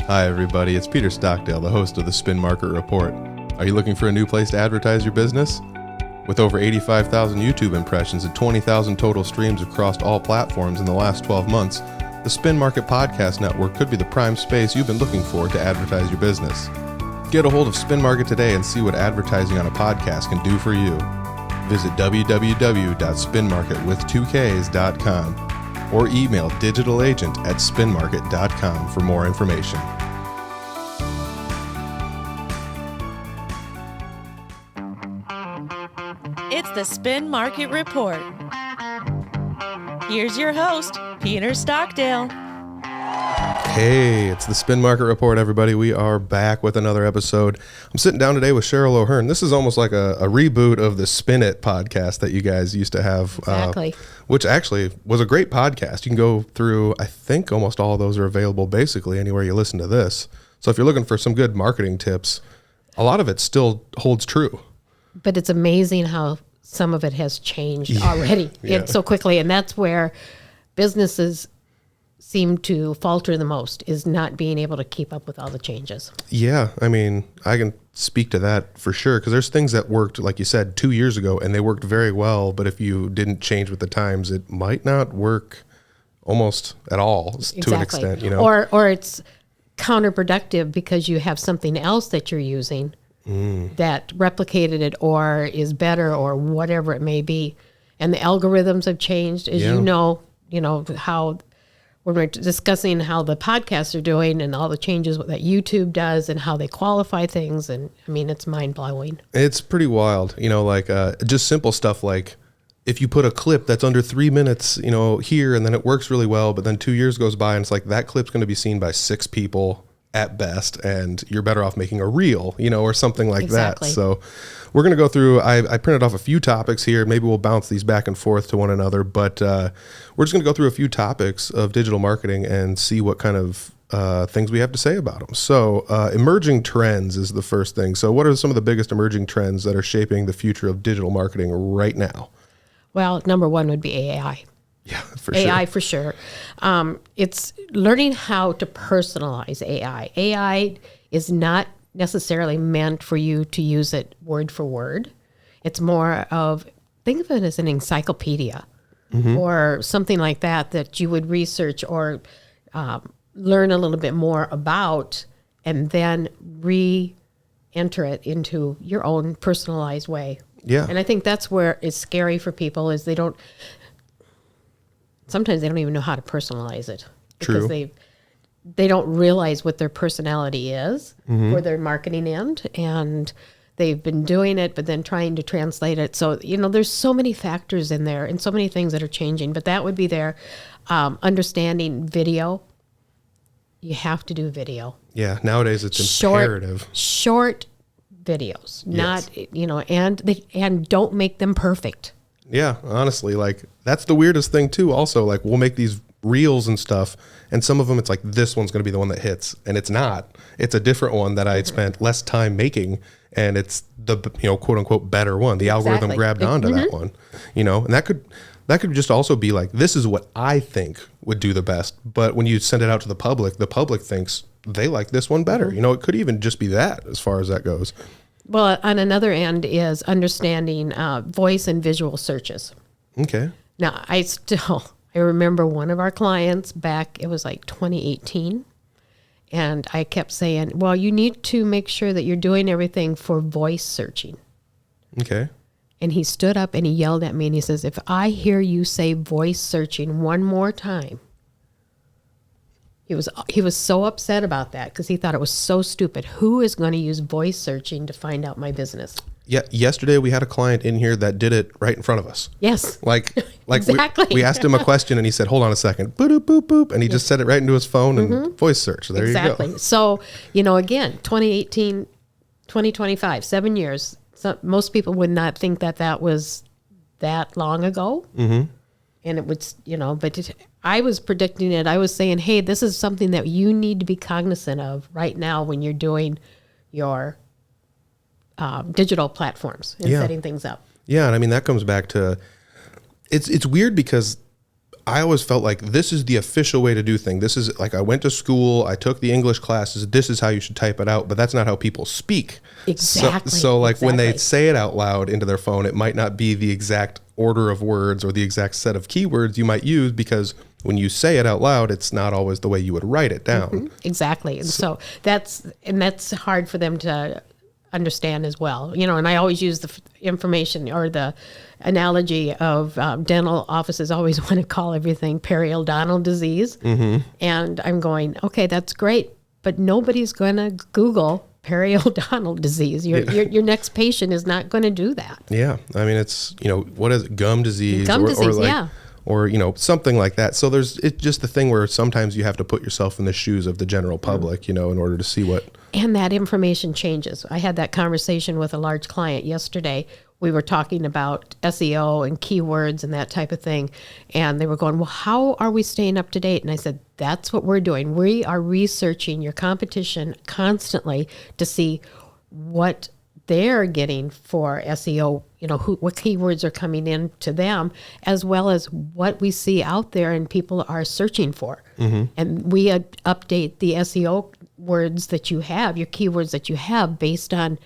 Hi everybody, it's Peter Stockdale, the host of the Spin Market Report. Are you looking for a new place to advertise your business? With over 85,000 YouTube impressions and 20,000 total streams across all platforms in the last 12 months, the Spin Market Podcast Network could be the prime space you've been looking for to advertise your business. Get a hold of Spin Market today and see what advertising on a podcast can do for you. Visit www.spinmarketwith2ks.com or email digitalagent@spinmarket.com for more information. It's the Spin Market Report. Here's your host, Peter Stockdale. Hey, it's the Spin Market Report, everybody. We are back with another episode. I'm sitting down today with Cheryl O'Hern. This is almost like a reboot of the Spin It podcast that you guys used to have. Exactly. Which actually was a great podcast. You can go through, I think almost all of those are available basically anywhere you listen to this. So if you're looking for some good marketing tips, a lot of it still holds true. But it's amazing how some of it has changed already so quickly. And that's where businesses seem to falter the most, is not being able to keep up with all the changes. Yeah, I mean, I can speak to that for sure, because there's things that worked, like you said, 2 years ago, and they worked very well, but if you didn't change with the times, it might not work almost at all to an extent, you know. Or it's counterproductive because you have something else that you're using that replicated it or is better or whatever it may be. And the algorithms have changed, as you know how when we're discussing how the podcasts are doing and all the changes that YouTube does and how they qualify things. And I mean, it's mind blowing. It's pretty wild, like just simple stuff like if you put a clip that's under 3 minutes, here, and then it works really well, but then 2 years goes by and it's like that clip's going to be seen by 6 people at best, and you're better off making a reel, or something like that. So we're going to go through, I printed off a few topics here. Maybe we'll bounce these back and forth to one another, but we're just going to go through a few topics of digital marketing and see what kind of things we have to say about them. So emerging trends is the first thing. So what are some of the biggest emerging trends that are shaping the future of digital marketing right now? Well, number one would be AI. Yeah, for sure. AI for sure. It's learning how to personalize AI. AI is not necessarily meant for you to use it word for word. It's more of, think of it as an encyclopedia or something like that you would research or learn a little bit more about and then re-enter it into your own personalized way. Yeah. And I think that's where it's scary for people is sometimes they don't even know how to personalize it. True. Because they don't realize what their personality is for their marketing end, and they've been doing it, but then trying to translate it. So, there's so many factors in there and so many things that are changing, but that would be there. Understanding video. You have to do video. Yeah, nowadays it's imperative. Short videos, not, and don't make them perfect. Yeah, honestly, that's the weirdest thing too. Also, we'll make these reels and stuff, and some of them it's like this one's going to be the one that hits, and it's not. It's a different one that I had spent less time making, and it's the quote unquote better one. The algorithm grabbed onto that one, and that could just also be like, this is what I think would do the best. But when you send it out to the public thinks they like this one better. It could even just be that as far as that goes. Well, on another end is understanding voice and visual searches. Okay. Now, I remember one of our clients back, it was like 2018, and I kept saying, well, you need to make sure that you're doing everything for voice searching. Okay. And he stood up and he yelled at me and he says, if I hear you say voice searching one more time, he was so upset about that because he thought it was so stupid. Who is going to use voice searching to find out my business? Yeah, yesterday we had a client in here that did it right in front of us. Yes. Exactly. We asked him a question and he said, hold on a second, boop, boop, boop, and he just said it right into his phone and voice search. There you go. Exactly. So, again, 2018, 2025, 7 years. So most people would not think that was that long ago. Mm-hmm. And it would, but I was predicting it. I was saying, hey, this is something that you need to be cognizant of right now when you're doing your digital platforms and setting things up. Yeah, and I mean, that comes back to, it's weird because I always felt like this is the official way to do things. This is like, I went to school, I took the English classes, this is how you should type it out, but that's not how people speak. Exactly. So like when they say it out loud into their phone, it might not be the exact order of words or the exact set of keywords you might use, because when you say it out loud, it's not always the way you would write it down. Exactly. And so that's hard for them to understand as well. And I always use the information or the analogy of dental offices always want to call everything periodontal disease. And I'm going, okay, that's great, but nobody's going to Google periodontal disease. Your next patient is not going to do that. Yeah. I mean, it's, what is it? Gum disease. Gum disease, yeah. Or, something like that. So it's just the thing where sometimes you have to put yourself in the shoes of the general public, in order to see what. And that information changes. I had that conversation with a large client yesterday. We were talking about SEO and keywords and that type of thing. And they were going, well, how are we staying up to date? And I said, that's what we're doing. We are researching your competition constantly to see what they're getting for SEO, what keywords are coming in to them, as well as what we see out there and people are searching for. And we update the SEO words that you have, your keywords that you have, based on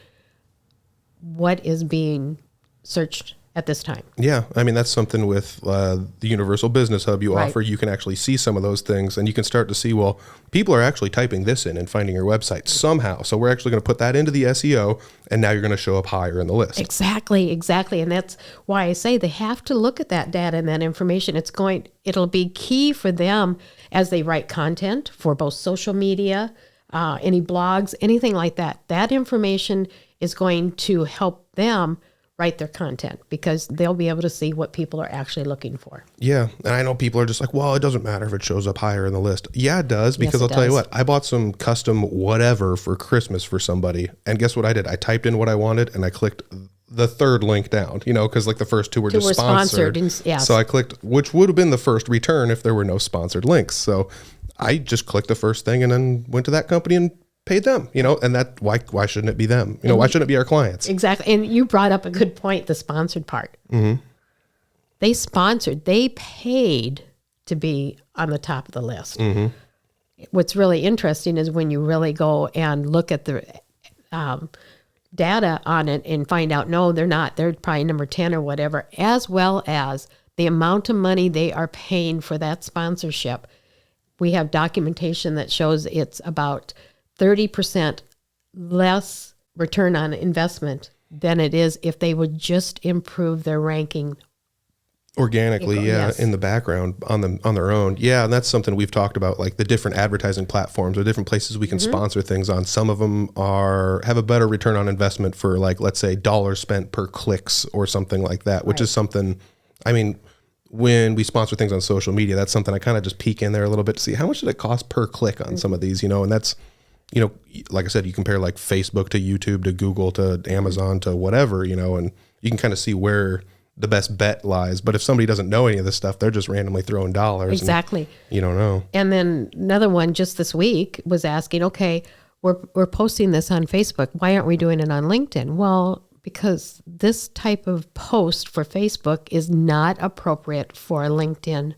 what is being searched at this time. Yeah. I mean, that's something with the Universal Business Hub you offer. You can actually see some of those things, and you can start to see, well, people are actually typing this in and finding your website somehow. So we're actually going to put that into the SEO, and now you're going to show up higher in the list. Exactly. And that's why I say they have to look at that data and that information. It'll be key for them as they write content for both social media, any blogs, anything like that. That information is going to help them write their content, because they'll be able to see what people are actually looking for. Yeah. And I know people are just like, well, it doesn't matter if it shows up higher in the list. Yeah, it does, because I'll tell you what, I bought some custom whatever for Christmas for somebody. And guess what I did? I typed in what I wanted and I clicked the third link down, because like the first two were just sponsored. Yes. So I clicked, which would have been the first return if there were no sponsored links. So I just clicked the first thing and then went to that company and paid them, and that why shouldn't it be them? Why shouldn't it be our clients? Exactly. And you brought up a good point, the sponsored part. They paid to be on the top of the list. What's really interesting is when you really go and look at the data on it and find out, no, they're not. They're probably number 10 or whatever, as well as the amount of money they are paying for that sponsorship. We have documentation that shows it's about 30% less return on investment than it is if they would just improve their ranking organically, in the background on their own. Yeah, and that's something we've talked about, like the different advertising platforms or different places we can sponsor things on. Some of them have a better return on investment for, like, let's say dollars spent per clicks or something like that, which is something, I mean, when we sponsor things on social media, that's something I kind of just peek in there a little bit to see how much did it cost per click on some of these, and that's, like I said, you compare like Facebook to YouTube to Google to Amazon to whatever, and you can kind of see where the best bet lies. But if somebody doesn't know any of this stuff, they're just randomly throwing dollars. Exactly. And you don't know. And then another one just this week was asking, okay, we're posting this on Facebook. Why aren't we doing it on LinkedIn? Well, because this type of post for Facebook is not appropriate for a LinkedIn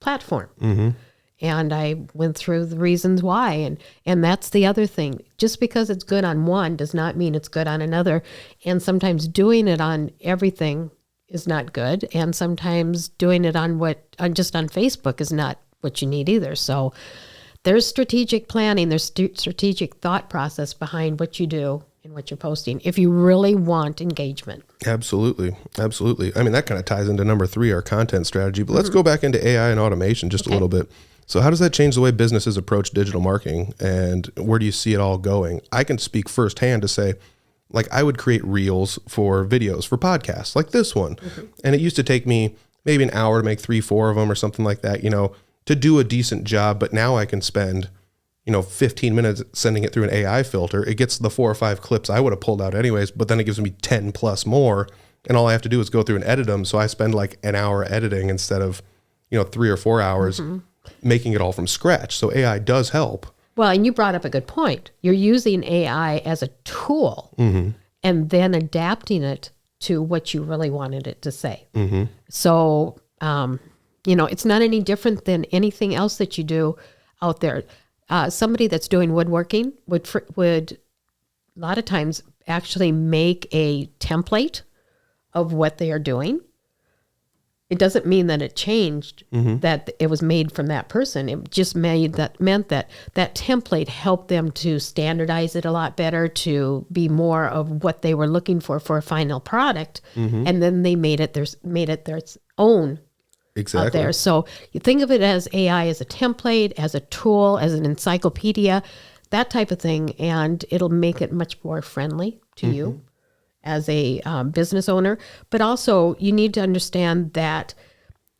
platform. And I went through the reasons why. And that's the other thing. Just because it's good on one does not mean it's good on another. And sometimes doing it on everything is not good. And sometimes doing it on just on Facebook is not what you need either. So there's strategic planning, there's strategic thought process behind what you do and what you're posting if you really want engagement. Absolutely. I mean, that kind of ties into number 3, our content strategy. But let's go back into AI and automation just a little bit. So how does that change the way businesses approach digital marketing, and where do you see it all going? I can speak firsthand to say, like, I would create reels for videos for podcasts like this one. And it used to take me maybe an hour to make 3-4 of them or something like that, to do a decent job. But now I can spend, 15 minutes sending it through an AI filter. It gets the 4 or 5 clips I would have pulled out anyways, but then it gives me 10 plus more. And all I have to do is go through and edit them. So I spend like an hour editing instead of, 3 or 4 hours making it all from scratch. So AI does help. Well, and you brought up a good point. You're using AI as a tool and then adapting it to what you really wanted it to say. So It's not any different than anything else that you do out there. Somebody that's doing woodworking would a lot of times actually make a template of what they are doing. It doesn't mean that it changed, that it was made from that person. It just meant that template helped them to standardize it a lot better, to be more of what they were looking for a final product, and then they made it their own. Exactly. Out there. So you think of it as AI as a template, as a tool, as an encyclopedia, that type of thing, and it'll make it much more friendly to you as a business owner. But also, you need to understand that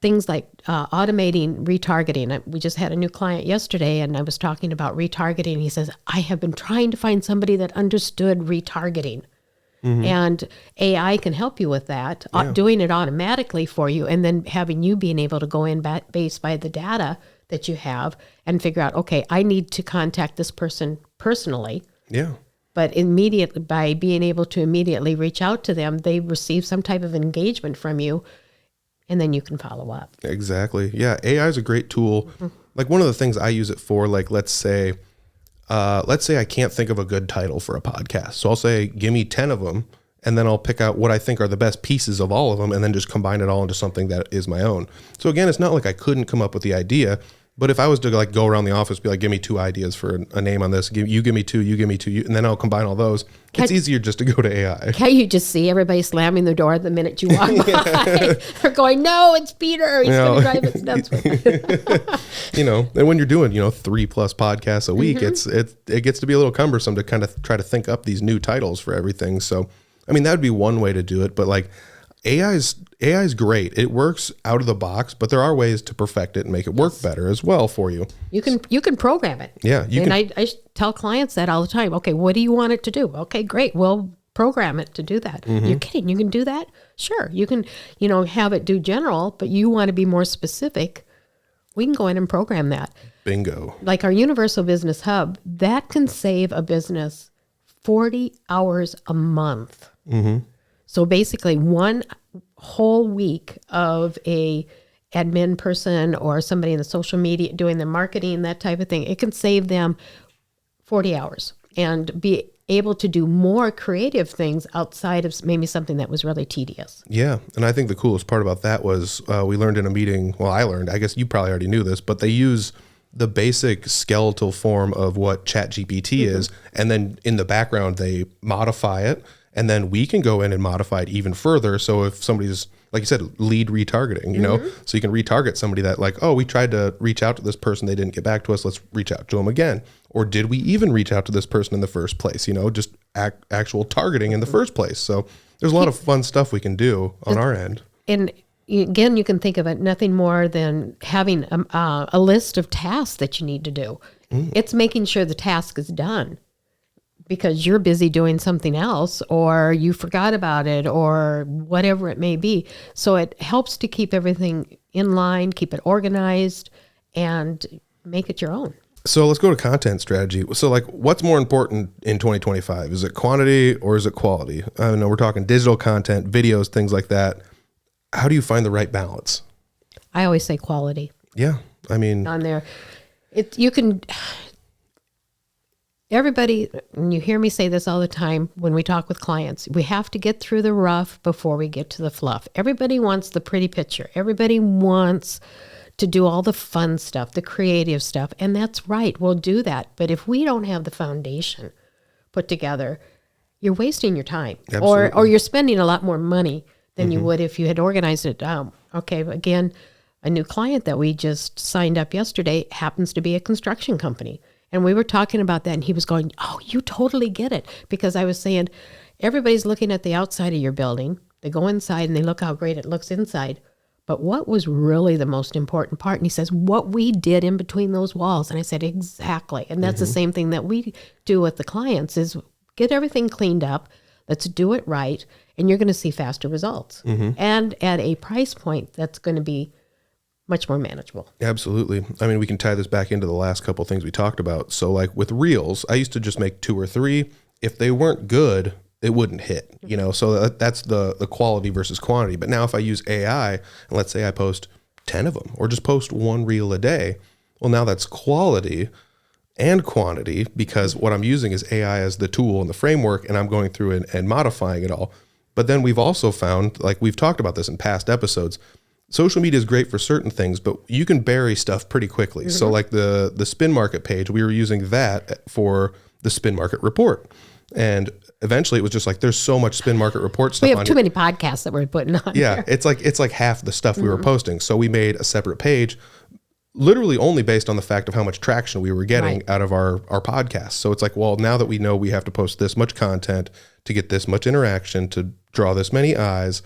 things like automating retargeting. We just had a new client yesterday, and I was talking about retargeting. He says, I have been trying to find somebody that understood retargeting. And AI can help you with that, doing it automatically for you, and then having you being able to go in based by the data that you have and figure out, okay, I need to contact this person personally. Yeah. But immediately, by being able to immediately reach out to them, they receive some type of engagement from you, and then you can follow up. Exactly. Yeah. AI is a great tool. Like one of the things I use it for, like, let's say I can't think of a good title for a podcast. So I'll say, give me 10 of them, and then I'll pick out what I think are the best pieces of all of them, and then just combine it all into something that is my own. So again, it's not like I couldn't come up with the idea, but if I was to like go around the office, be like, give me 2 ideas for a name on this, you give me 2, you give me 2, and then I'll combine all those. It's easier just to go to AI. Can't you just see everybody slamming the door the minute you walk by? They're going, no, it's Peter. He's going to drive us nuts with it. And when you're doing, 3+ podcasts a week, it gets to be a little cumbersome to kind of try to think up these new titles for everything. So, I mean, that would be one way to do it. But like AI is great. It works out of the box, but there are ways to perfect it and make it work better as well for you. You can program it. Yeah. I tell clients that all the time. Okay, what do you want it to do? Okay, great. We'll program it to do that. You're kidding. You can do that? Sure. You can, have it do general, but you want to be more specific. We can go in and program that. Bingo. Like our Universal Business Hub, that can save a business 40 hours a month. So basically, one whole week of a admin person or somebody in the social media doing the marketing, that type of thing, it can save them 40 hours and be able to do more creative things outside of maybe something that was really tedious. Yeah. And I think the coolest part about that was we learned in a meeting, well, I learned, I guess you probably already knew this, but they use the basic skeletal form of what ChatGPT is, and then in the background, they modify it. And then we can go in and modify it even further. So if somebody's, like you said, lead retargeting, so you can retarget somebody that like, oh, we tried to reach out to this person. They didn't get back to us. Let's reach out to them again. Or did we even reach out to this person in the first place? Just actual targeting in the first place. So there's a lot of fun stuff we can do on our end. And again, you can think of it nothing more than having a list of tasks that you need to do. It's making sure the task is done, because you're busy doing something else, or you forgot about it, or whatever it may be. So it helps to keep everything in line, keep it organized, and make it your own. So let's go to content strategy. So like, what's more important in 2025? Is it quantity or is it quality? I know we're talking digital content, videos, things like that. How do you find the right balance? I always say quality. Yeah. I mean, on there, everybody, and you hear me say this all the time when we talk with clients, we have to get through the rough before we get to the fluff. Everybody wants the pretty picture. Everybody wants to do all the fun stuff, the creative stuff. And that's right. We'll do that. But if we don't have the foundation put together, you're wasting your time. Or you're spending a lot more money than you would if you had organized it. Okay, again, a new client that we just signed up yesterday happens to be a construction company. And we were talking about that, and he was going, oh, you totally get it. Because I was saying, everybody's looking at the outside of your building. They go inside, and they look how great it looks inside. But what was really the most important part? And he says, what we did in between those walls. And I said, exactly. And that's the same thing that we do with the clients is get everything cleaned up. Let's do it right. And you're going to see faster results. And at a price point that's going to be much more manageable. Absolutely. I mean, we can tie this back into the last couple of things we talked about. So like with reels, I used to just make 2 or 3. If they weren't good, it wouldn't hit, so that's the quality versus quantity. But now if I use AI, and let's say I post 10 of them, or just post one reel a day. Well, now that's quality and quantity, because what I'm using is AI as the tool and the framework, and I'm going through and modifying it all. But then we've also found, like we've talked about this in past episodes, social media is great for certain things, but you can bury stuff pretty quickly. So like the Spin Market page, we were using that for the Spin Market Report. And eventually it was just like, there's so much Spin Market Report stuff We on have too many podcasts that we're putting on. Yeah, there. it's like half the stuff we were posting. So we made a separate page, literally only based on the fact of how much traction we were getting out of our podcast. So it's like, well, now that we know we have to post this much content to get this much interaction, to draw this many eyes,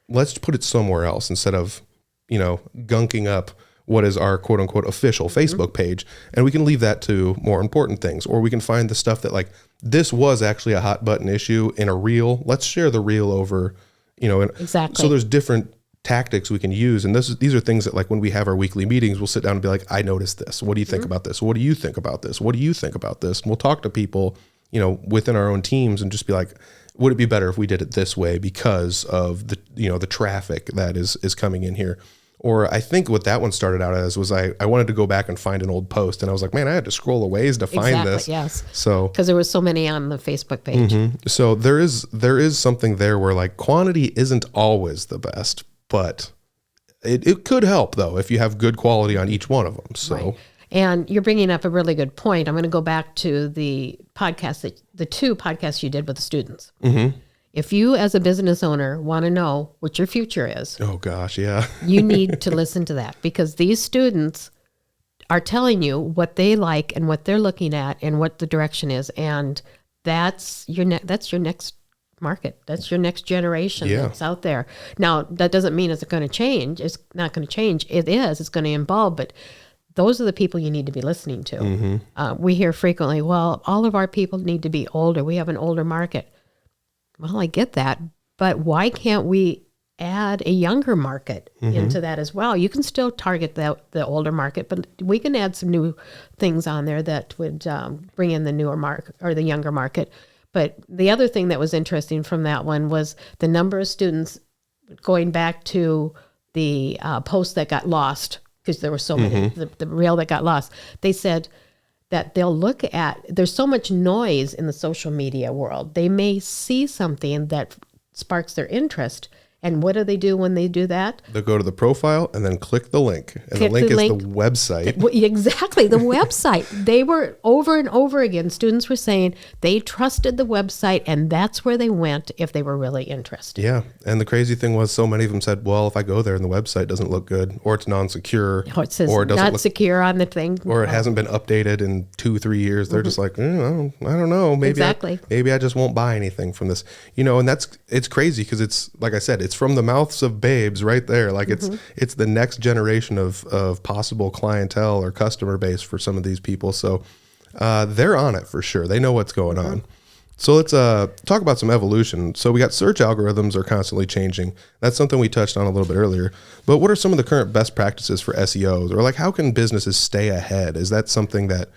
let's put it somewhere else instead of, gunking up what is our quote unquote official Facebook page. And we can leave that to more important things, or we can find the stuff that like, this was actually a hot button issue in a reel. Let's share the reel over, Exactly. So there's different tactics we can use. And these are things that like when we have our weekly meetings, we'll sit down and be like, I noticed this. What do you think about this? What do you think about this? What do you think about this? And we'll talk to people, within our own teams and just be like, would it be better if we did it this way because of the traffic that is coming in here? Or I think what that one started out as was I wanted to go back and find an old post, and I was like, man, I had to scroll a ways to find this. Yes. So because there was so many on the Facebook page. So there is something there where like quantity isn't always the best, but it could help though if you have good quality on each one of them. So. Right. And you're bringing up a really good point. I'm going to go back to the podcast, the 2 podcasts you did with the students. If you as a business owner want to know what your future is, Oh gosh, yeah. you need to listen to that, because these students are telling you what they like and what they're looking at and what the direction is. And that's your next market. That's your next generation that's out there. Now, that doesn't mean it's going to change. It's not going to change. It is. It's going to evolve, but those are the people you need to be listening to. We hear frequently, well, all of our people need to be older. We have an older market. Well, I get that, but why can't we add a younger market into that as well? You can still target the older market, but we can add some new things on there that would bring in the newer market or the younger market. But the other thing that was interesting from that one was the number of students, going back to the post that got lost, because there were so many, the reel that got lost. They said that they'll look at, there's so much noise in the social media world. They may see something that sparks their interest. And what do they do when they do that? They'll go to the profile and then click the link. And the link is the website. Exactly, the website. They were over and over again, students were saying they trusted the website, and that's where they went if they were really interested. Yeah. And the crazy thing was so many of them said, well, if I go there and the website doesn't look good, or it's non-secure, Or it says or it doesn't not look secure on the thing. or it hasn't been updated in 2-3 years, they're just like, I don't know. Maybe Exactly. maybe I just won't buy anything from this. And it's crazy because it's, like I said, it's from the mouths of babes right there. Like it's the next generation of possible clientele or customer base for some of these people. So they're on it for sure. They know what's going on. So let's talk about some evolution. So we got search algorithms are constantly changing. That's something we touched on a little bit earlier. But what are some of the current best practices for SEOs? Or like how can businesses stay ahead? Is that something that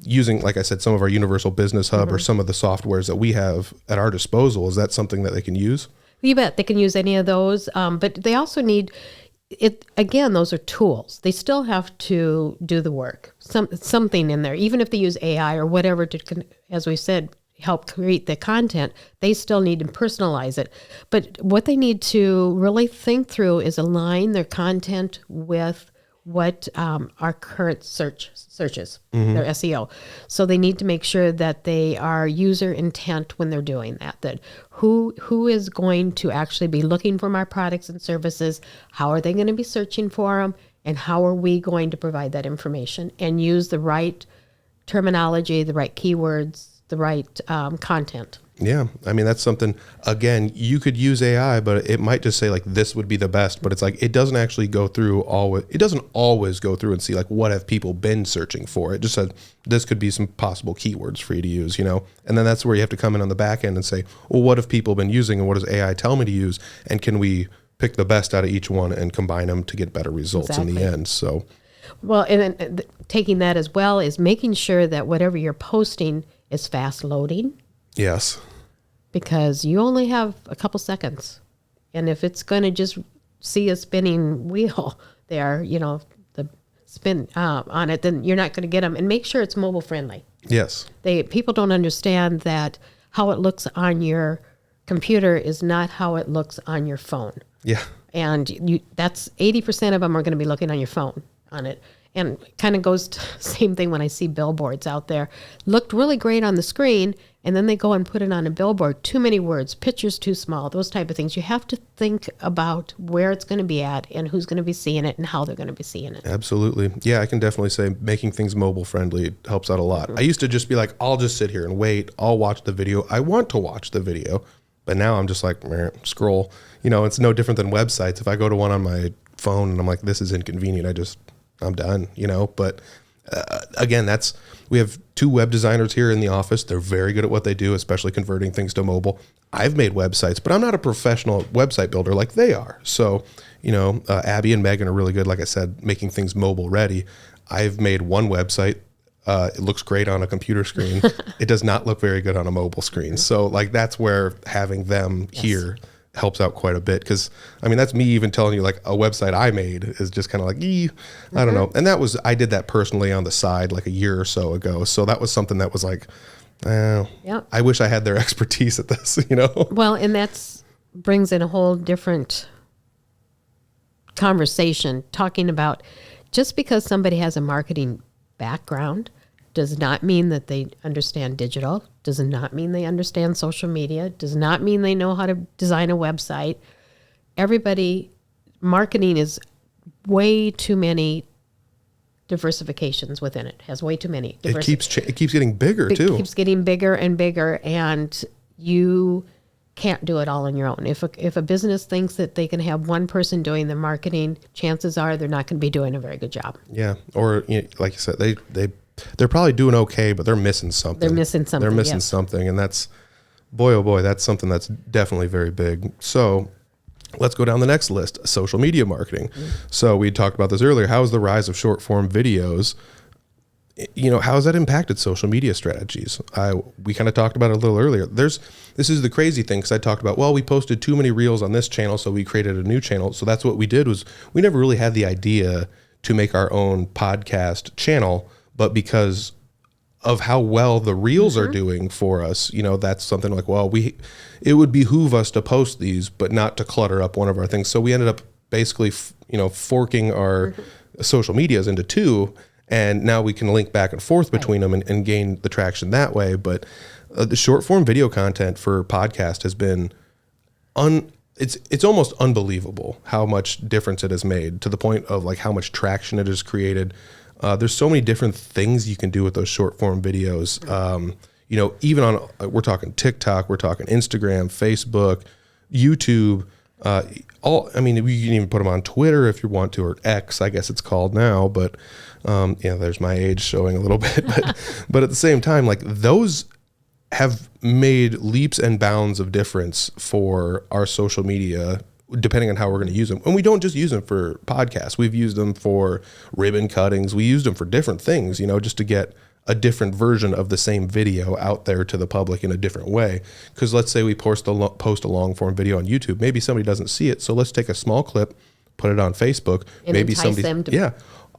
using, like I said, some of our Universal Business Hub or some of the softwares that we have at our disposal, is that something that they can use? You bet they can use any of those, but they also need it. Again, those are tools. They still have to do the work. Something in there, even if they use AI or whatever to, as we said, help create the content. They still need to personalize it. But what they need to really think through is align their content with what our current searches, their SEO. So they need to make sure that they are user intent when they're doing that, that who is going to actually be looking for my products and services, how are they going to be searching for them, and how are we going to provide that information and use the right terminology, the right keywords, the right content. Yeah. I mean, that's something, again, you could use AI, but it might just say like, this would be the best, but it's like, it doesn't actually go through it doesn't always go through and see like, what have people been searching for? It just said, this could be some possible keywords for you to use, and then that's where you have to come in on the back end and say, well, what have people been using and what does AI tell me to use? And can we pick the best out of each one and combine them to get better results in the end? So, well, and then taking that as well is making sure that whatever you're posting is fast loading. Yes. Because you only have a couple seconds. And if it's going to just see a spinning wheel there, the spin on it, then you're not going to get them. And make sure it's mobile friendly. Yes. People don't understand that how it looks on your computer is not how it looks on your phone. Yeah. And that's 80% of them are going to be looking on your phone on it. And kind of goes to same thing when I see billboards out there. Looked really great on the screen, and then they go and put it on a billboard. Too many words, pictures too small, those type of things. You have to think about where it's going to be at and who's going to be seeing it and how they're going to be seeing it. Absolutely. Yeah, I can definitely say making things mobile friendly helps out a lot. I used to just be like, I'll just sit here and wait. I'll watch the video. I want to watch the video. But now I'm just like, scroll. It's no different than websites. If I go to one on my phone and I'm like, this is inconvenient, I'm done, But again, we have 2 web designers here in the office. They're very good at what they do, especially converting things to mobile. I've made websites, but I'm not a professional website builder like they are. So, Abby and Megan are really good, like I said, making things mobile ready. I've made one website. It looks great on a computer screen. It does not look very good on a mobile screen. So that's where having them here helps out quite a bit. Because that's me even telling you like a website I made is just kind of like, I don't know. And I did that personally on the side like a year or so ago. So that was something that was like, I wish I had their expertise at this, Well, and that's brings in a whole different conversation talking about just because somebody has a marketing background does not mean that they understand digital, does not mean they understand social media, does not mean they know how to design a website. Marketing is way too many diversifications within it, has way too many. It keeps getting bigger too. It keeps getting bigger and bigger, and you can't do it all on your own. If a business thinks that they can have one person doing the marketing, chances are they're not going to be doing a very good job. Yeah, or like you said, they're probably doing okay, but they're missing something. They're missing something, and that's, boy, oh boy, that's something that's definitely very big. So let's go down the next list, social media marketing. Mm-hmm. So we talked about this earlier. How has the rise of short form videos, how has that impacted social media strategies? We kind of talked about it a little earlier. This is the crazy thing, because I talked about, we posted too many reels on this channel, so we created a new channel. So that's what we did, was we never really had the idea to make our own podcast channel, but because of how well the reels are doing for us, that's something like, it would behoove us to post these, but not to clutter up one of our things. So we ended up basically, forking our social medias into 2, and now we can link back and forth between them and gain the traction that way. But the short form video content for podcast has been it's almost unbelievable how much difference it has made, to the point of like how much traction it has created. There's so many different things you can do with those short form videos. Even on, we're talking TikTok, we're talking Instagram, Facebook, YouTube, you can even put them on Twitter if you want to, or X, I guess it's called now, but, there's my age showing a little bit, but at the same time, like, those have made leaps and bounds of difference for our social media, depending on how we're going to use them. And we don't just use them for podcasts. We've used them for ribbon cuttings. We used them for different things, just to get a different version of the same video out there to the public in a different way. Because let's say we post a long form video on YouTube. Maybe somebody doesn't see it. So let's take a small clip, put it on Facebook. And maybe somebody,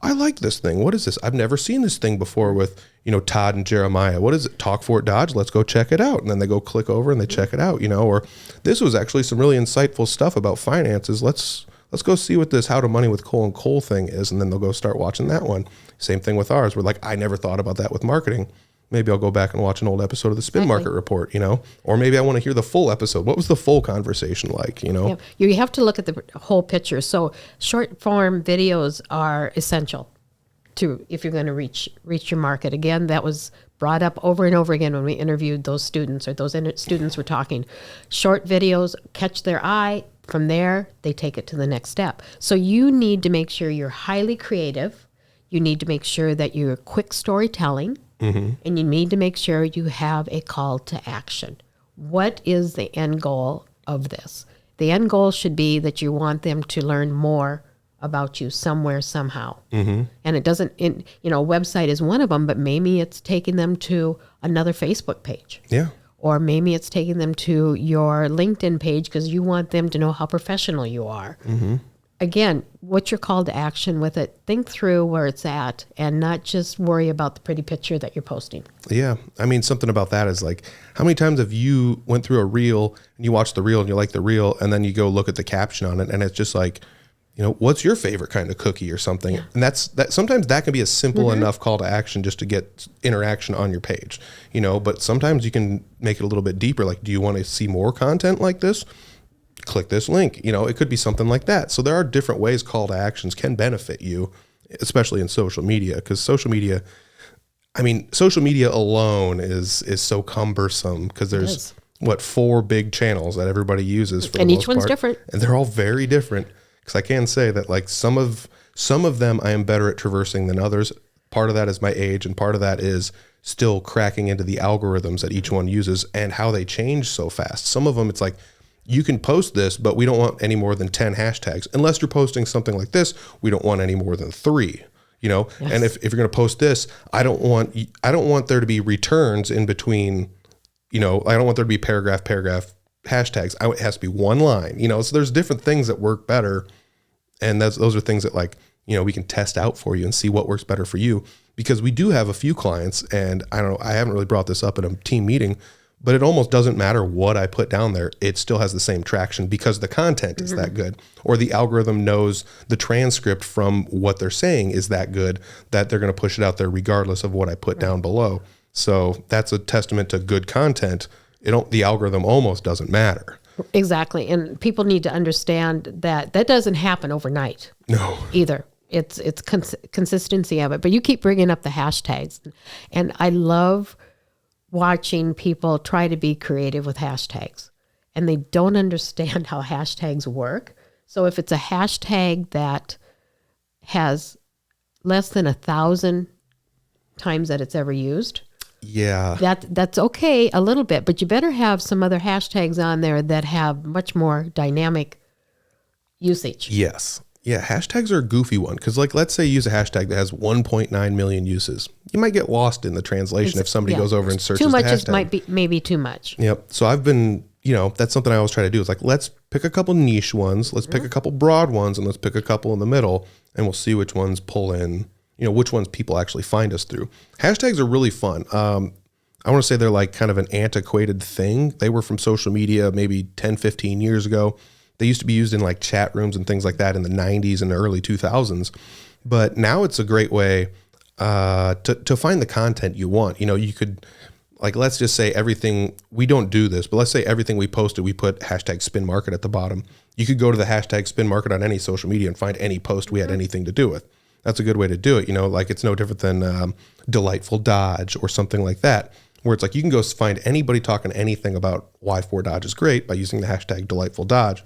I like this thing. What is this? I've never seen this thing before with, Todd and Jeremiah. What is it? Talk for it, Dodge. Let's go check it out. And then they go click over and they check it out, or this was actually some really insightful stuff about finances. Let's go see what this How to Money with Cole and Cole thing is. And then they'll go start watching that one. Same thing with ours. We're like, I never thought about that with marketing. Maybe I'll go back and watch an old episode of the Spin Market Report, or maybe I want to hear the full episode. What was the full conversation like, Yeah. You have to look at the whole picture. So short form videos are essential if you're going to reach your market. Again, that was brought up over and over again when we interviewed those students, or those students were talking. Short videos catch their eye. From there, they take it to the next step. So you need to make sure you're highly creative. You need to make sure that you're quick storytelling. And you need to make sure you have a call to action. What is the end goal of this? The end goal should be that you want them to learn more about you somewhere, somehow. And it doesn't, a website is one of them, but maybe it's taking them to another Facebook page. Yeah. Or maybe it's taking them to your LinkedIn page because you want them to know how professional you are. again, what's your call to action with it? Think through where it's at and not just worry about the pretty picture that you're posting. Yeah. I mean, something about that is like, how many times have you went through a reel and you watch the reel and you like the reel and then you go look at the caption on it and it's just like, what's your favorite kind of cookie or something? Yeah. And that sometimes that can be a simple enough call to action just to get interaction on your page, but sometimes you can make it a little bit deeper. Like, do you want to see more content like this? Click this link. It could be something like that. So there are different ways call to actions can benefit you, especially in social media, because social media alone is so cumbersome because there's 4 big channels that everybody uses for the most part. And each one's different. And they're all very different. Because I can say that like some of them I am better at traversing than others. Part of that is my age, and part of that is still cracking into the algorithms that each one uses and how they change so fast. Some of them, it's like, you can post this, but we don't want any more than 10 hashtags. Unless you're posting something like this, we don't want any more than 3. Yes. And if you're going to post this, I don't want there to be returns in between. I don't want there to be paragraph hashtags. It has to be one line. So there's different things that work better, and those are things that like we can test out for you and see what works better for you. Because we do have a few clients, and I don't know, I haven't really brought this up in a team meeting, but it almost doesn't matter what I put down there. It still has the same traction because the content is that good, or the algorithm knows the transcript from what they're saying is that good that they're going to push it out there regardless of what I put down below. So that's a testament to good content. The algorithm almost doesn't matter. Exactly. And people need to understand that doesn't happen overnight. No. Either. It's consistency of it. But you keep bringing up the hashtags. And I love watching people try to be creative with hashtags. And they don't understand how hashtags work. So if it's a hashtag that has less than 1,000 times that it's ever used, yeah, that's okay a little bit, but you better have some other hashtags on there that have much more dynamic usage. Yes. Yeah, hashtags are a goofy one because, like, let's say you use a hashtag that has 1.9 million uses. You might get lost in the translation if somebody goes over and searches too much. The hashtag. Might be maybe too much. Yep. So I've been, that's something I always try to do. Is like, let's pick a couple niche ones, let's pick a couple broad ones, and let's pick a couple in the middle, and we'll see which ones pull in. Which ones people actually find us through. Hashtags are really fun. I want to say they're like kind of an antiquated thing. They were from social media maybe 10, 15 years ago. They used to be used in like chat rooms and things like that in the 90s and the early 2000s. But now it's a great way to find the content you want. You could, like, let's just say everything, we don't do this, but let's say everything we posted, we put hashtag Spin Market at the bottom. You could go to the hashtag Spin Market on any social media and find any post we had anything to do with. That's a good way to do it. Like it's no different than Delightful Dodge or something like that, where it's like you can go find anybody talking anything about why Ford Dodge is great by using the hashtag Delightful Dodge.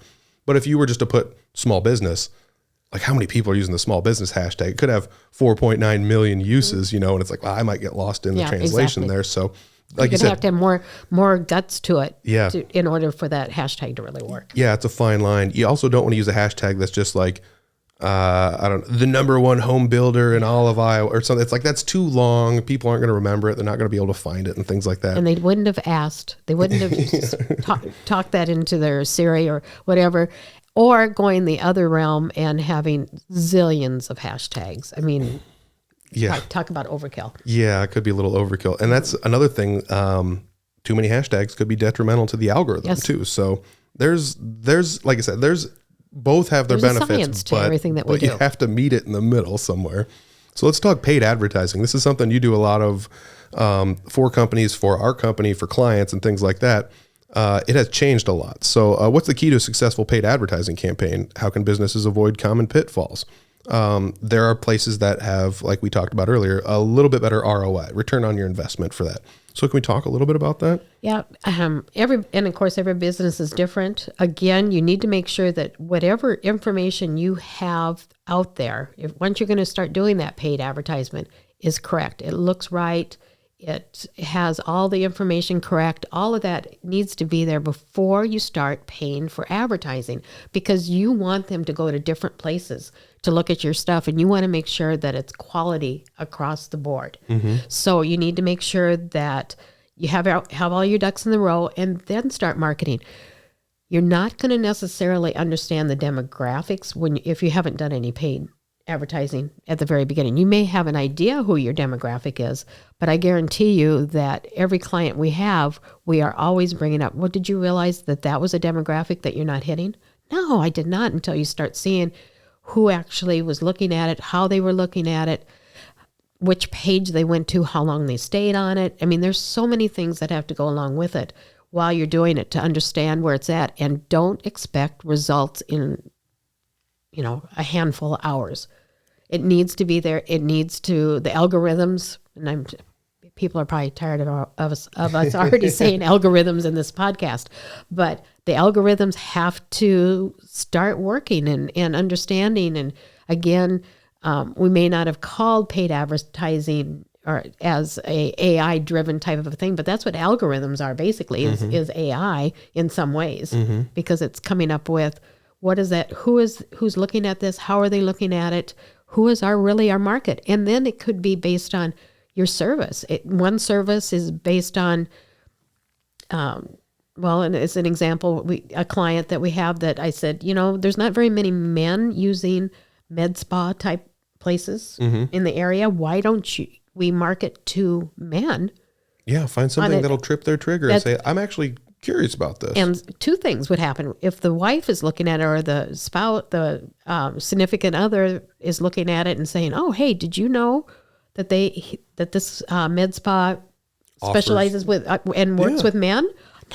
But if you were just to put small business, like how many people are using the small business hashtag? It could have 4.9 million uses, and it's like, well, I might get lost in the translation there. So like you said, have to have more guts to it in order for that hashtag to really work. Yeah, it's a fine line. You also don't want to use a hashtag that's just like, the number one home builder in all of Iowa or something. It's like, that's too long. People aren't going to remember it. They're not going to be able to find it and things like that. And they wouldn't have asked. They wouldn't have talked that into their Siri or whatever, or going the other realm and having zillions of hashtags. I mean, talk about overkill. Yeah, it could be a little overkill. And that's another thing. Too many hashtags could be detrimental to the algorithm too. So there's, like I said, both have their benefits, science to everything that we do. You have to meet it in the middle somewhere. So let's talk paid advertising. This is something you do a lot of for companies, for our company, for clients and things like that. It has changed a lot. So what's the key to a successful paid advertising campaign? How can businesses avoid common pitfalls? There are places that have, like we talked about earlier, a little bit better ROI, return on your investment for that. So can we talk a little bit about that? Yeah. And of course, every business is different. Again, you need to make sure that whatever information you have out there, once you're going to start doing that paid advertisement, is correct. It looks right. It has all the information correct. All of that needs to be there before you start paying for advertising, because you want them to go to different places to look at your stuff, and you want to make sure that it's quality across the board. Mm-hmm. So you need to make sure that you have all your ducks in the row and then start marketing. You're not going to necessarily understand the demographics if you haven't done any paid advertising at the very beginning. You may have an idea who your demographic is, but I guarantee you that every client we have, we are always bringing up, well, did you realize that was a demographic that you're not hitting? No, I did not, until you start seeing who actually was looking at it, how they were looking at it, which page they went to, how long they stayed on it. I mean, there's so many things that have to go along with it while you're doing it to understand where it's at, and don't expect results in, a handful of hours. It needs to be there. It needs to, the algorithms, and people are probably tired of us already saying algorithms in this podcast, but the algorithms have to start working and understanding. And again, we may not have called paid advertising or as a AI driven type of a thing, but that's what algorithms are basically, is AI in some ways, because it's coming up with what is that, who's looking at this, how are they looking at it, who is really our market. And then it could be based on your service. One service is based on, and as an example, a client that we have that I said, there's not very many men using med spa type places in the area. Why don't we market to men? Yeah, find something that'll trip their trigger and say, I'm actually curious about this. And two things would happen. If the wife is looking at it, or the spouse, the significant other is looking at it and saying, oh, hey, did you know that this med spa specializes with and works with men?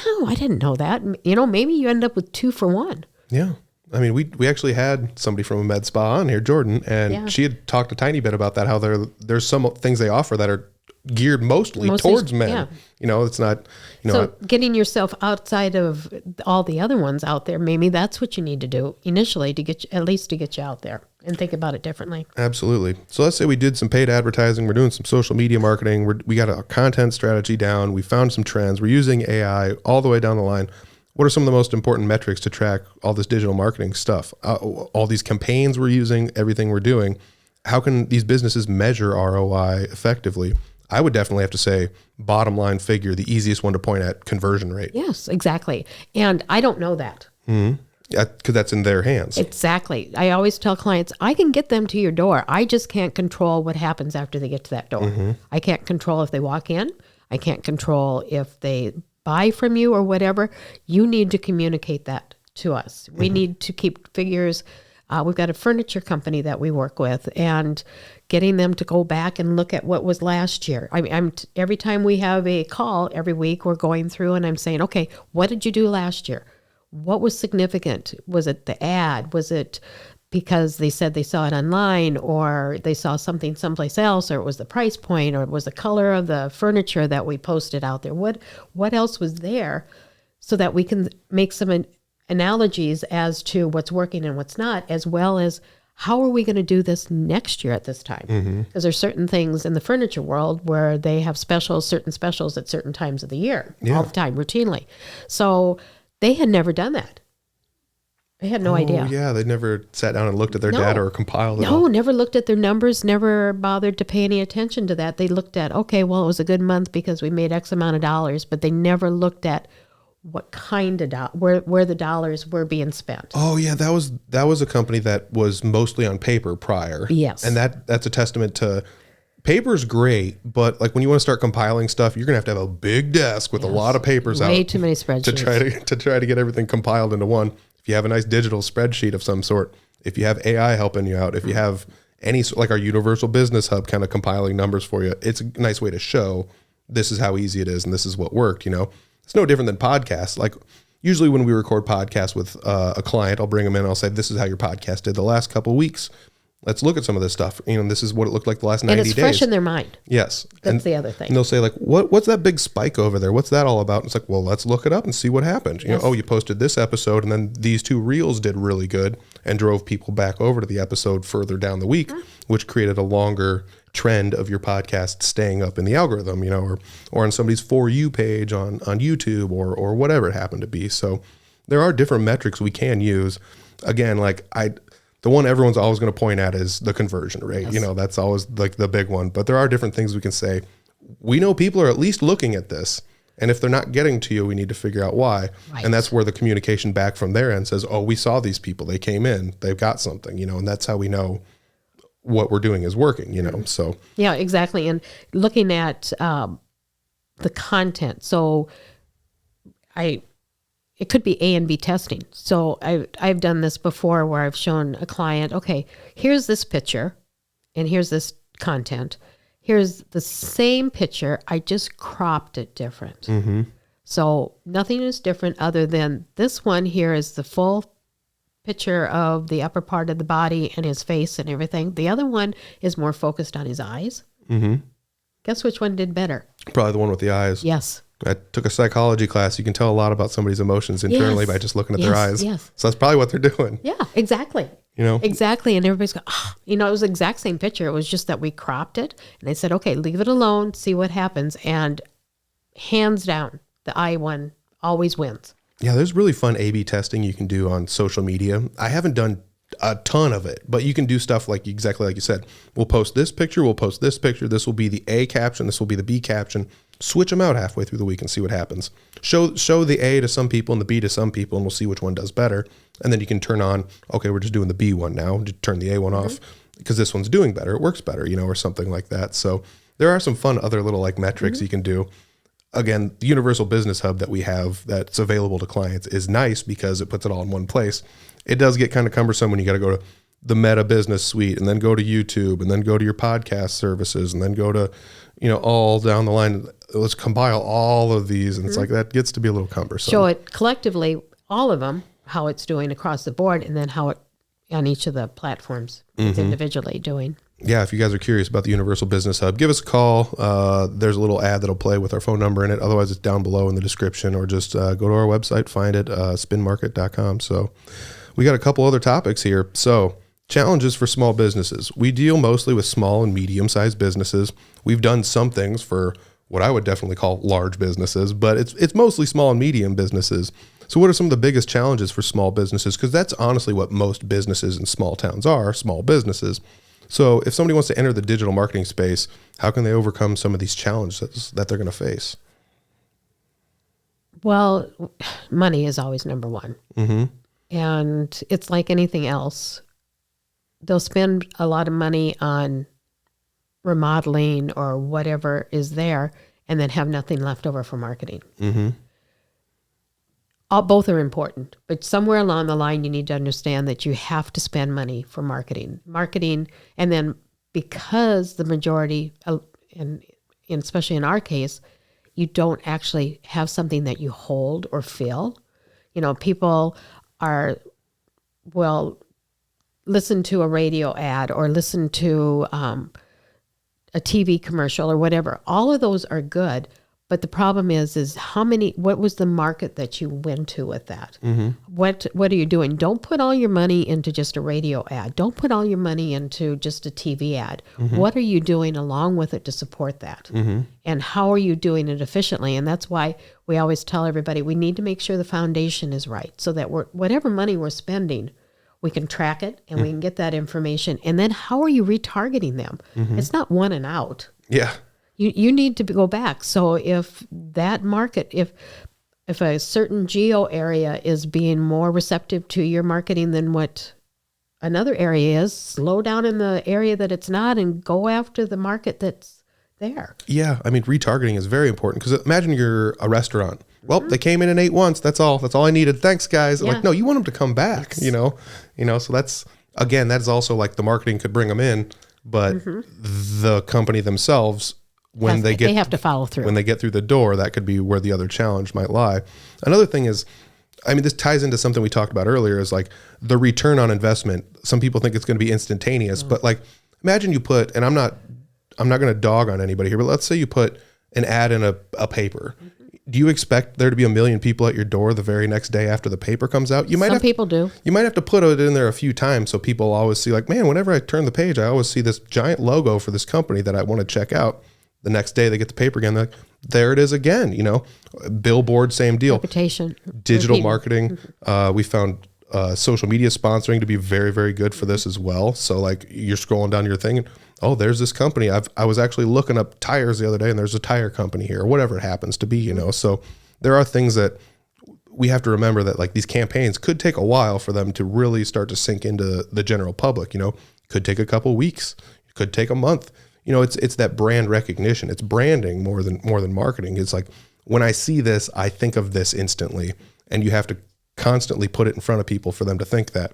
No, I didn't know that. Maybe you end up with 2 for 1. Yeah. I mean, we actually had somebody from a med spa on here, Jordan, and she had talked a tiny bit about that, how there's some things they offer that are geared mostly towards men. Yeah. It's not, So getting yourself outside of all the other ones out there, maybe that's what you need to do initially to get you out there and think about it differently. Absolutely. So let's say we did some paid advertising, we're doing some social media marketing, we got a content strategy down, we found some trends, we're using AI all the way down the line. What are some of the most important metrics to track all this digital marketing stuff? All these campaigns we're using, everything we're doing. How can these businesses measure ROI effectively? I would definitely have to say bottom line figure, the easiest one to point at, conversion rate. Yes, exactly. And I don't know that. Yeah, because that's in their hands. Exactly. I always tell clients, I can get them to your door. I just can't control what happens after they get to that door. I can't control if they walk in. I can't control if they buy from you or whatever. You need to communicate that to us. We need to keep figures. We've got a furniture company that we work with, and getting them to go back and look at what was last year. Every time we have a call every week, we're going through and I'm saying, okay, what did you do last year? What was significant? Was it the ad? Was it because they said they saw it online, or they saw something someplace else, or it was the price point, or it was the color of the furniture that we posted out there? What else was there, so that we can make some analogies as to what's working and what's not, as well as how are we going to do this next year at this time? Because there's certain things in the furniture world where they have certain specials at certain times of the year, all the time, routinely. So they had never done that. They had no idea. Yeah, they never sat down and looked at their data or compiled it. No, never looked at their numbers, never bothered to pay any attention to that. They looked at, okay, well, it was a good month because we made X amount of dollars, but they never looked at what kind of where the dollars were being spent. Oh yeah, that was a company that was mostly on paper prior. Yes. And that's a testament to paper's great, but like when you want to start compiling stuff, you're gonna have to have a big desk with a lot of papers out. Way too many spreadsheets. to try to get everything compiled into one. If you have a nice digital spreadsheet of some sort, if you have AI helping you out, if you have any, like our universal business hub kind of compiling numbers for you, it's a nice way to show this is how easy it is and this is what worked, It's no different than podcasts. Like usually when we record podcasts with a client, I'll bring them in and I'll say, this is how your podcast did the last couple of weeks. Let's look at some of this stuff. This is what it looked like the last 90 days. And it's fresh in their mind. Yes. That's the other thing. And they'll say like, what's that big spike over there? What's that all about? And it's like, well, let's look it up and see what happened. Yes. You posted this episode and then these 2 reels did really good and drove people back over to the episode further down the week, which created a longer trend of your podcast staying up in the algorithm, or on somebody's For You page on YouTube or whatever it happened to be. So there are different metrics we can use. Again, the one everyone's always going to point at is the conversion rate. Yes. That's always like the big one. But there are different things we can say. We know people are at least looking at this. And if they're not getting to you, we need to figure out why. Right. And that's where the communication back from their end says, oh, we saw these people, they came in, they've got something, and that's how we know what we're doing is working, so. Yeah, exactly. And looking at the content. So it could be A and B testing. So I've done this before where I've shown a client, okay, here's this picture and here's this content. Here's the same picture. I just cropped it different. Mm-hmm. So nothing is different other than this one here is the full picture of the upper part of the body and his face and everything. The other one is more focused on his eyes. Mm-hmm. Guess which one did better? Probably the one with the eyes. Yes. I took a psychology class. You can tell a lot about somebody's emotions internally by just looking at their eyes. Yes. So that's probably what they're doing. Yeah, exactly. Exactly. And everybody's going, it was the exact same picture. It was just that we cropped it. And I said, okay, leave it alone, see what happens. And hands down, the eye one always wins. Yeah, there's really fun A/B testing you can do on social media. I haven't done a ton of it, but you can do stuff like exactly like you said. We'll post this picture. We'll post this picture. This will be the A caption. This will be the B caption. Switch them out halfway through the week and see what happens. Show the A to some people and the B to some people, and we'll see which one does better. And then you can turn on, okay, we're just doing the B one now. Just turn the A one off because this one's doing better. It works better, or something like that. So there are some fun other little like metrics you can do. Again, the Universal Business Hub that we have that's available to clients is nice because it puts it all in one place. It does get kind of cumbersome when you got to go to the Meta Business Suite and then go to YouTube and then go to your podcast services and then go to, all down the line. Let's compile all of these. And it's like that gets to be a little cumbersome. Show it collectively, all of them, how it's doing across the board, and then how it on each of the platforms it's individually doing. Yeah, if you guys are curious about the Universal Business Hub, give us a call. There's a little ad that'll play with our phone number in it. Otherwise, it's down below in the description, or just go to our website, find it, spinmarket.com. So we got a couple other topics here. So challenges for small businesses. We deal mostly with small and medium-sized businesses. We've done some things for what I would definitely call large businesses, but it's mostly small and medium businesses. So what are some of the biggest challenges for small businesses? Because that's honestly what most businesses in small towns are, small businesses. So if somebody wants to enter the digital marketing space, how can they overcome some of these challenges that they're going to face? Well, money is always number one. Mm-hmm. And it's like anything else. They'll spend a lot of money on remodeling or whatever is there and then have nothing left over for marketing. Mm-hmm. Both are important, but somewhere along the line, you need to understand that you have to spend money for marketing. And then because the majority, and especially in our case, you don't actually have something that you hold or feel. People will listen to a radio ad or listen to a TV commercial or whatever. All of those are good. But the problem is what was the market that you went to with that? Mm-hmm. What are you doing? Don't put all your money into just a radio ad. Don't put all your money into just a TV ad. Mm-hmm. What are you doing along with it to support that? Mm-hmm. And how are you doing it efficiently? And that's why we always tell everybody we need to make sure the foundation is right so that whatever money we're spending, we can track it and we can get that information. And then how are you retargeting them? Mm-hmm. It's not one and out. Yeah. You need to go back. So if that market, if a certain geo area is being more receptive to your marketing than what another area is, slow down in the area that it's not and go after the market that's there. Yeah. I mean, retargeting is very important because imagine you're a restaurant. Well, they came in and ate once. That's all I needed. Thanks, guys. Yeah. Like, no, you want them to come back, so that's, again, that is also like the marketing could bring them in, but the company themselves, they have to follow through. When they get through the door, that could be where the other challenge might lie. Another thing is, this ties into something we talked about earlier, is like the return on investment. Some people think it's going to be instantaneous, but like imagine you put, and I'm not going to dog on anybody here, but let's say you put an ad in a paper. Do you expect there to be 1 million people at your door the very next day after the paper comes out? Some people do. You might have to put it in there a few times so people always see like, man, whenever I turn the page, I always see this giant logo for this company that I want to check out. The next day they get the paper again. They're like, there it is again, billboard, same deal. Reputation. Digital marketing. We found social media sponsoring to be very, very good for this as well. So like you're scrolling down your thing and oh, there's this company. I was actually looking up tires the other day, and there's a tire company here, or whatever it happens to be, you know. So there are things that we have to remember, that like these campaigns could take a while for them to really start to sink into the general public, you know. Could take a couple weeks, could take a month. You know, it's that brand recognition. It's branding more than marketing. It's like, when I see this, I think of this instantly, and you have to constantly put it in front of people for them to think that.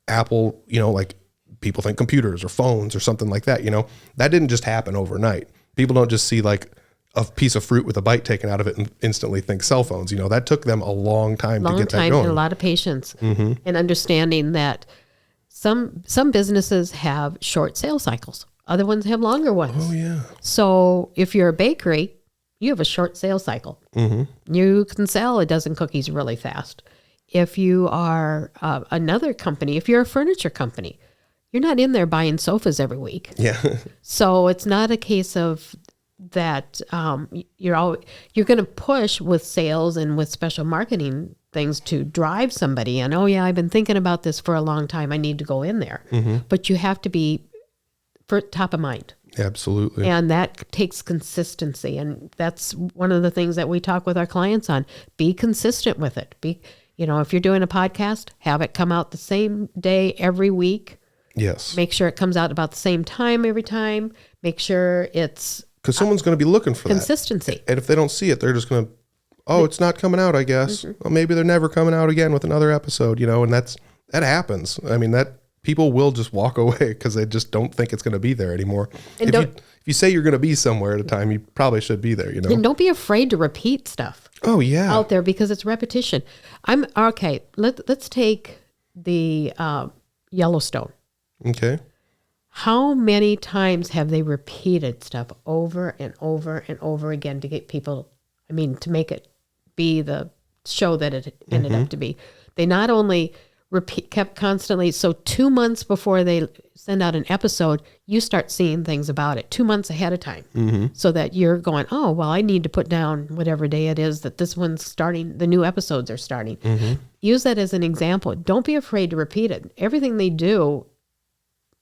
Apple, you know, like people think computers or phones or something like that, you know. That didn't just happen overnight. People don't just see like a piece of fruit with a bite taken out of it and instantly think cell phones. You know, that took them a long time to get that going. And a lot of patience, and understanding that some businesses have short sales cycles. Other ones have longer ones. Oh, yeah. So if you're a bakery, you have a short sales cycle. You can sell a dozen cookies really fast. If you are another company, if you're a furniture company, you're not in there buying sofas every week. Yeah. So it's not a case of that you're going to push with sales and with special marketing things to drive somebody. And, oh, yeah, I've been thinking about this for a long time. I need to go in there. But you have to be top of mind. Absolutely. And that takes consistency. And that's one of the things that we talk with our clients on. Be consistent with it. You know, if you're doing a podcast, have it come out the same day every week. Yes. Make sure it comes out about the same time every time. Make sure it's... Because someone's going to be looking for consistency. And if they don't see it, they're just going to, oh, it's not coming out, I guess. Well, maybe they're never coming out again with another episode, you know, and that happens. I mean, that people will just walk away because they just don't think it's going to be there anymore. And if you say you're going to be somewhere at a time, you probably should be there, you know. And don't be afraid to repeat stuff. Oh, yeah. Out there, because it's repetition. Okay. Let's take the Yellowstone. Okay. How many times have they repeated stuff over and over and over again to get people, to make it be the show that it ended up to be? They not only kept constantly, so 2 months before they send out an episode, you start seeing things about it 2 months ahead of time, so that you're going, oh, well, I need to put down whatever day it is that this one's starting, the new episodes are starting. Use that as an example. Don't be afraid to repeat it. Everything they do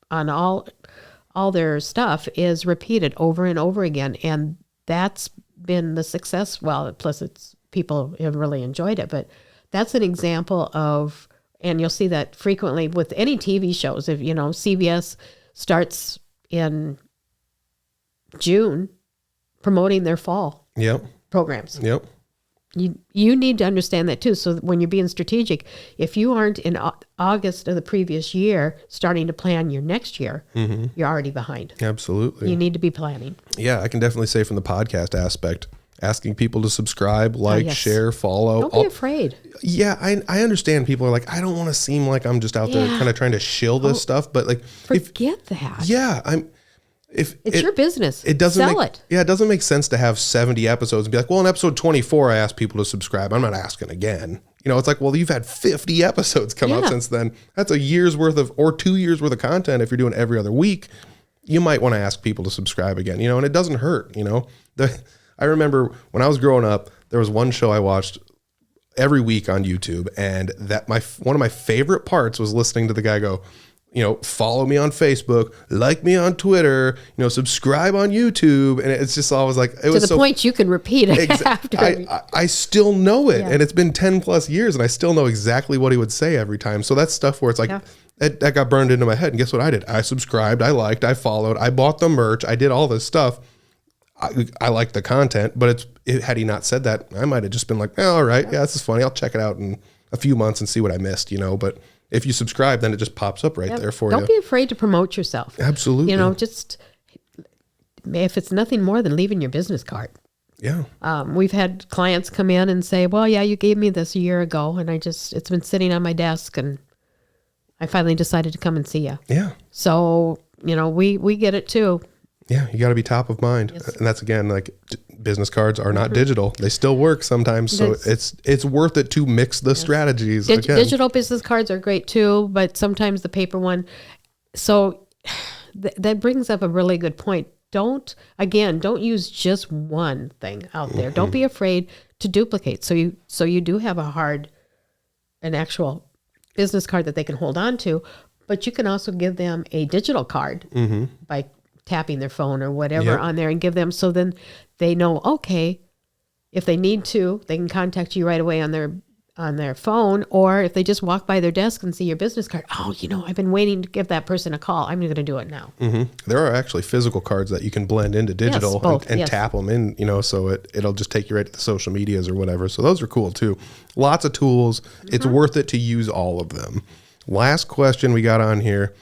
on all their stuff is repeated over and over again, and that's been the success. Well, plus people have really enjoyed it, but that's an example of. And you'll see that frequently with any TV shows. If, CBS starts in June promoting their fall programs. Yep. You need to understand that too. So when you're being strategic, if you aren't in August of the previous year starting to plan your next year, you're already behind. Absolutely. You need to be planning. Yeah, I can definitely say from the podcast aspect, asking people to subscribe, share, follow. Don't be afraid. Yeah, I understand people are like, I don't want to seem like I'm just out there kind of trying to shill this stuff, but like, forget that. Yeah, it's your business. It doesn't sell it. Yeah, it doesn't make sense to have 70 episodes and be like, well, in episode 24, I asked people to subscribe. I'm not asking again. It's like, well, you've had 50 episodes come out since then. That's a year's worth or 2 years worth of content. If you're doing every other week, you might want to ask people to subscribe again. And it doesn't hurt. I remember when I was growing up, there was one show I watched every week on YouTube, and that one of my favorite parts was listening to the guy go, follow me on Facebook, like me on Twitter, subscribe on YouTube, and it's just always like it was to the point you can repeat it after. I still know it, and it's been 10 plus years, and I still know exactly what he would say every time. So that's stuff where it's like that got burned into my head. And guess what I did? I subscribed, I liked, I followed, I bought the merch, I did all this stuff. I like the content, but had he not said that, I might have just been like, all right, yeah, this is funny. I'll check it out in a few months and see what I missed, But if you subscribe, then it just pops up right there for you. Don't be afraid to promote yourself. Absolutely. Just if it's nothing more than leaving your business card. Yeah. We've had clients come in and say, well, yeah, you gave me this a year ago, and it's been sitting on my desk, and I finally decided to come and see you. Yeah. So, we get it too. Yeah, you got to be top of mind. Yes. And that's, again, like business cards are not digital. They still work sometimes. So it's worth it to mix the strategies. Digital business cards are great too, but sometimes the paper one. So that brings up a really good point. Don't use just one thing out there. Don't be afraid to duplicate. So you do have an actual business card that they can hold on to, But you can also give them a digital card by tapping their phone or whatever Yep. on there and give them, so then they know, okay, if they need to, they can contact you right away on their phone, or if they just walk by their desk and see your business card, oh, I've been waiting to give that person a call. I'm going to do it now. There are actually physical cards that you can blend into digital Yes, both, and yes. tap them in, so it'll just take you right to the social medias or whatever. So those are cool too. Lots of tools. It's worth it to use all of them. Last question we got on here,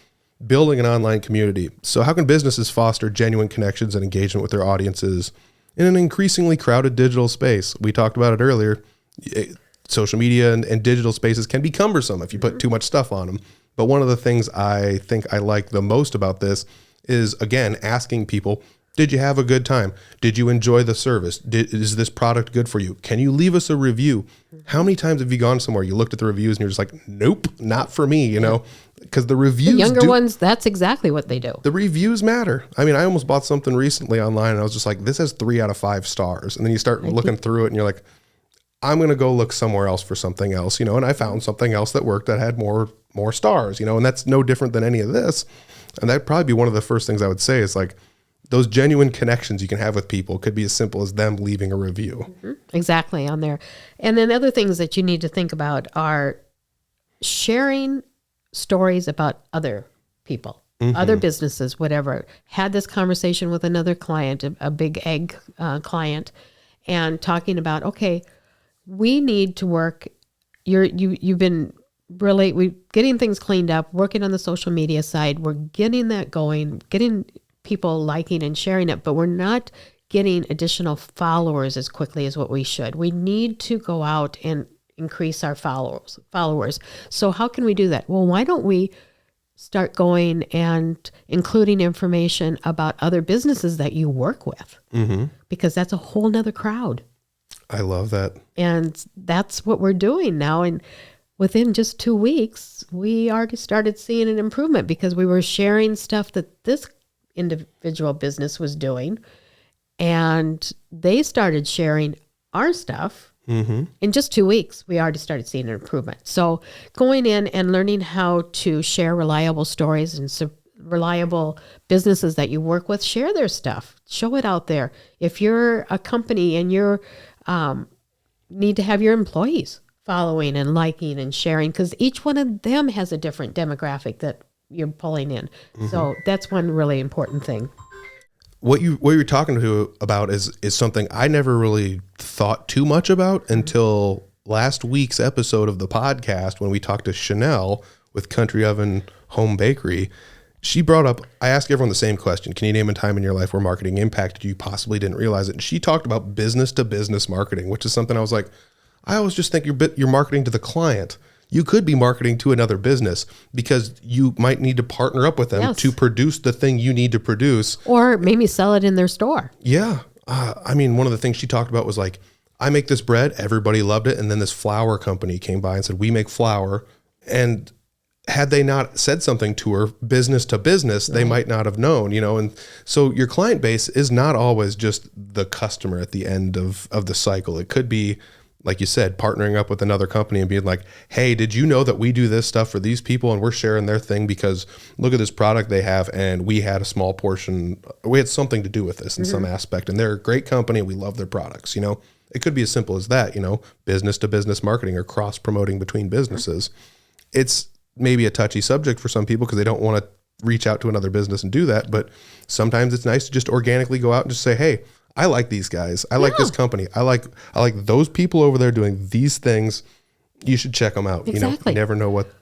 building an online community. So how can businesses foster genuine connections and engagement with their audiences in an increasingly crowded digital space? We talked about it earlier. Social media and digital spaces can be cumbersome if you put too much stuff on them. But one of the things I think I like the most about this is, again, asking people, did you have a good time? Did you enjoy the service? Is this product good for you? Can you leave us a review? How many times have you gone somewhere, you looked at the reviews and you're just like, nope, not for me, because the reviews Younger ones, that's exactly what they do. The reviews matter. I mean, I almost bought something recently online and I was just like, this has 3 out of 5 stars. And then you start looking through it and you're like, I'm going to go look somewhere else for something else, and I found something else that worked that had more stars, and that's no different than any of this. And that'd probably be one of the first things I would say is like those genuine connections you can have with people could be as simple as them leaving a review. Exactly, on there. And then other things that you need to think about are sharing stories about other people, other businesses, whatever. Had this conversation with another client, a big egg client, and talking about, okay, we need to work. You've been really, we're getting things cleaned up, working on the social media side. We're getting that going, getting people liking and sharing it, but we're not getting additional followers as quickly as what we should. We need to go out and increase our followers. So how can we do that? Well, why don't we start going and including information about other businesses that you work with? Because that's a whole nother crowd. I love that. And that's what we're doing now. And within just 2 weeks, we already started seeing an improvement because we were sharing stuff that this individual business was doing. And they started sharing our stuff. In just 2 weeks, we already started seeing an improvement. So going in and learning how to share reliable stories and reliable businesses that you work with, share their stuff, show it out there. If you're a company and you're need to have your employees following and liking and sharing, because each one of them has a different demographic that you're pulling in. So that's one really important thing. What you're talking about is something I never really thought too much about until last week's episode of the podcast when we talked to Chanel with Country Oven Home Bakery. She brought up, I asked everyone the same question. Can you name a time in your life where marketing impacted you? You possibly didn't realize it. And she talked about business to business marketing, which is something I was like, I always just think you're marketing to the client. You could be marketing to another business because you might need to partner up with them to produce the thing you need to produce. Or maybe sell it in their store. Yeah. I mean, one of the things she talked about was like, I make this bread, everybody loved it. And then this flour company came by and said, we make flour. And had they not said something to her business to business, they might not have known, and so your client base is not always just the customer at the end of the cycle. It could be, like you said, partnering up with another company and being like, hey, did you know that we do this stuff for these people and we're sharing their thing because look at this product they have and we had a small portion, we had something to do with this in some aspect, and they're a great company and we love their products. It could be as simple as that, business to business marketing or cross promoting between businesses. It's maybe a touchy subject for some people because they don't want to reach out to another business and do that. But sometimes it's nice to just organically go out and just say, hey, I like these guys. I like this company. I like those people over there doing these things. You should check them out. Exactly. You never know what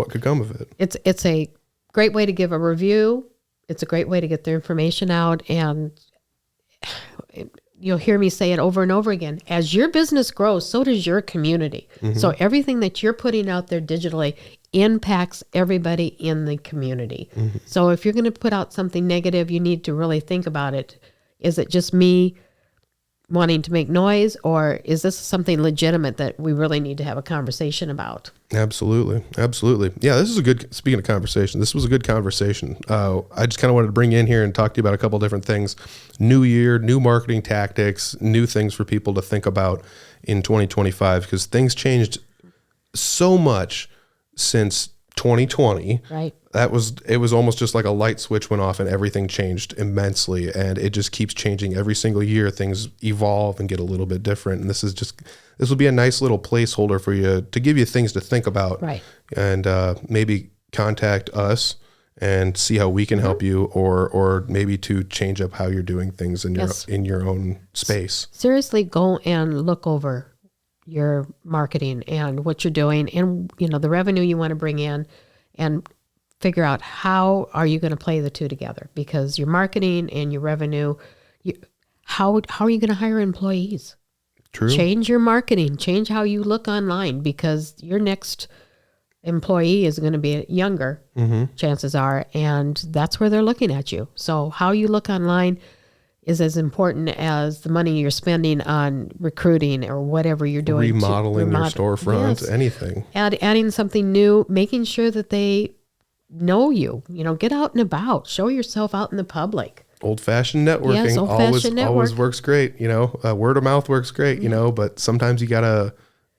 could come of it. It's a great way to give a review. It's a great way to get their information out. And you'll hear me say it over and over again. As your business grows, so does your community. So everything that you're putting out there digitally impacts everybody in the community. So if you're going to put out something negative, you need to really think about it. Is it just me wanting to make noise, or is this something legitimate that we really need to have a conversation about? Absolutely. Yeah, this is speaking of conversation, this was a good conversation. I just kind of wanted to bring you in here and talk to you about a couple different things. New year, new marketing tactics, new things for people to think about in 2025, because things changed so much since 2020, Right. it was almost just like a light switch went off and everything changed immensely. And it just keeps changing every single year. Things evolve and get a little bit different. And this will be a nice little placeholder for you to give you things to think about. Right. And maybe contact us and see how we can help you, or maybe to change up how you're doing things in your own space. Seriously, go and look over your marketing and what you're doing, and the revenue you want to bring in, and figure out how are you going to play the two together, because your marketing and your revenue, how are you going to hire employees? True. Change your marketing, change how you look online, because your next employee is going to be younger, chances are, and that's where they're looking at you. So how you look online is as important as the money you're spending on recruiting or whatever you're doing. Remodeling your storefront, anything. Adding something new, making sure that they know you. Get out and about. Show yourself out in the public. Old-fashioned networking. Yes, old-fashioned always works great. Word of mouth works great, but sometimes you gotta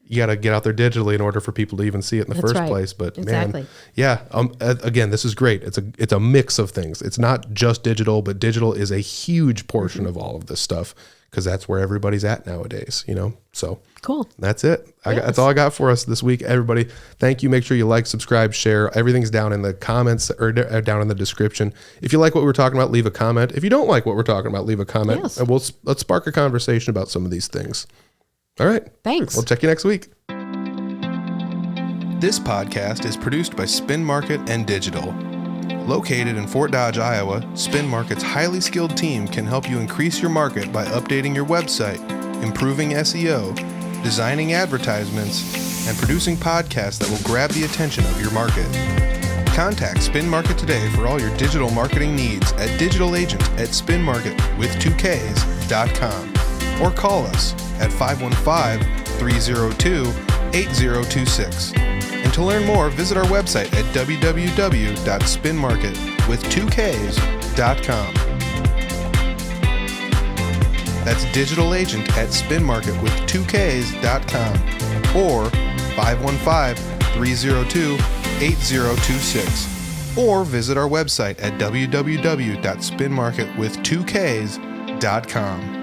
get out there digitally in order for people to even see it in the first place. But exactly. Man, yeah. Again, this is great. It's a mix of things. It's not just digital, but digital is a huge portion of all of this stuff, because that's where everybody's at nowadays. So cool. That's it. That's all I got for us this week, everybody. Thank you. Make sure you like, subscribe, share. Everything's down in the comments or down in the description. If you like what we're talking about, leave a comment. If you don't like what we're talking about, leave a comment. Yes. And let's spark a conversation about some of these things. All right. Thanks. We'll check you next week. This podcast is produced by Spin Market and Digital. Located in Fort Dodge, Iowa, Spin Market's highly skilled team can help you increase your market by updating your website, improving SEO, designing advertisements, and producing podcasts that will grab the attention of your market. Contact Spin Market today for all your digital marketing needs at digitalagent@spinmarketwith2ks.com, or call us at 515-302-8026. And to learn more, visit our website at www.spinmarketwith2ks.com. That's digitalagent@spinmarketwith2ks.com, or 515-302-8026. Or visit our website at www.spinmarketwith2ks.com.